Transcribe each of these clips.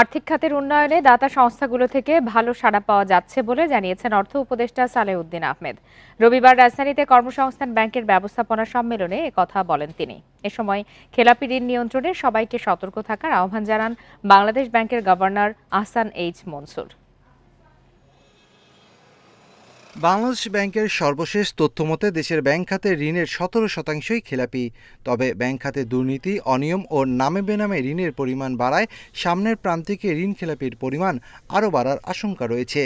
আর্থিক খাতের উন্নয়নে দাতা সংস্থাগুলো থেকে ভালো সাড়া পাওয়া যাচ্ছে বলে জানিয়েছেন অর্থ উপদেষ্টা সালেহউদ্দিন আহমেদ। রবিবার রাজধানীতে কর্মসংস্থান ব্যাংকের ব্যবস্থাপনা সম্মেলনে একথা বলেন তিনি। এ সময় খেলাপি ঋণ নিয়ন্ত্রণে সবাইকে সতর্ক থাকার আহ্বান জানান বাংলাদেশ ব্যাংকের গভর্নর আহসান এইচ মনসুর। বাংলাদেশ ব্যাংকের সর্বশেষ তথ্যমতে দেশের ব্যাংক খাতে ঋণের 17%ই খেলাপি। তবে ব্যাংক খাতে দুর্নীতি, অনিয়ম ও নামে বেনামে ঋণের পরিমাণ বাড়ায় সামনের প্রান্তিকে ঋণ খেলাপির পরিমাণ আরও বাড়ার আশঙ্কা রয়েছে।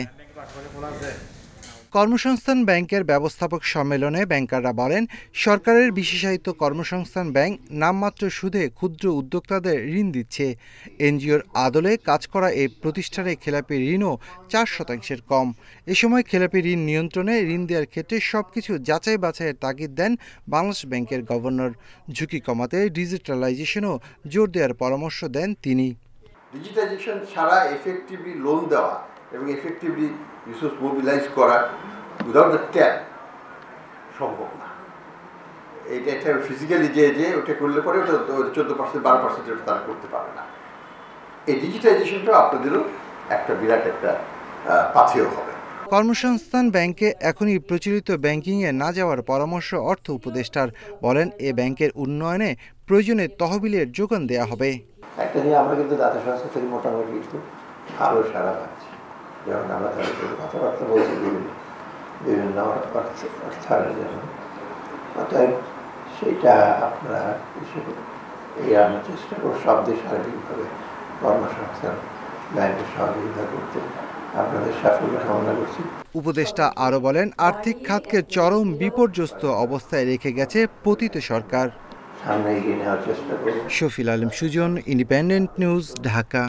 কর্মসংস্থান ব্যাংকের ব্যবস্থাপক সম্মেলনে ব্যাংকাররা বলেন, সরকারের বিশেষায়িত কর্মসংস্থান ব্যাংক নামমাত্র সুদে ক্ষুদ্র উদ্যোক্তাদের ঋণ দিচ্ছে। এনজিওর আদলে কাজ করা এই প্রতিষ্ঠানে খেলাপি ঋণও 4% কম। এ সময় খেলাপি ঋণ নিয়ন্ত্রণে ঋণ দেওয়ার ক্ষেত্রে সবকিছু যাচাই বাছাইয়ের তাগিদ দেন বাংলাদেশ ব্যাংকের গভর্নর। ঝুঁকি কমাতে ডিজিটালাইজেশনও জোর দেওয়ার পরামর্শ দেন তিনি। ডিজিটাইজেশন ছাড়া এফেক্টিভলি লোন দেওয়া এবং এফেক্টিভলি রিসোর্স মোবিলাইজ করা উইদাউট দ্য ট্যাপ সম্ভব না। এটা ফিজিক্যালি যে ওটা করলে পরে ওটা 14% 12% তারা করতে পারে না। এই ডিজিটাইজেশনটা আপনাদেরও একটা বিরাট একটা পাথেয় হবে। কর্মসংস্থান ব্যাংকে এখনই প্রচলিত ব্যাংকিংয়ে না যাওয়ার পরামর্শ অর্থ উপদেষ্টার। বলেন, এ ব্যাংকের উন্নয়নে প্রয়োজনে তহবিলের যোগান দেওয়া হবে। একটা নিয়ে আমরা কিন্তু দাতা সংস্থা থেকে মোটামুটি কিন্তু ভালো সাড়া পাচ্ছি। যেমন আমরা তাদের কথাবার্তা বলছি বিভিন্ন অর্থায়নের জন্য, অতএব সেইটা আপনারা এই আমরা চেষ্টা করব সব দেশ সার্বিকভাবে কর্মসংস্থান ব্যাংকের সহযোগিতা করতে। আপনাদের সাফল্য কামনা করছি। উপদেষ্টা আরও বলেন, আর্থিক খাতকে চরম বিপর্যস্ত অবস্থায় রেখে গেছে পতিত সরকার। সামনে এগিয়ে নেওয়ার চেষ্টা করব। Shafil Alam Sujon, independent news, Dhaka.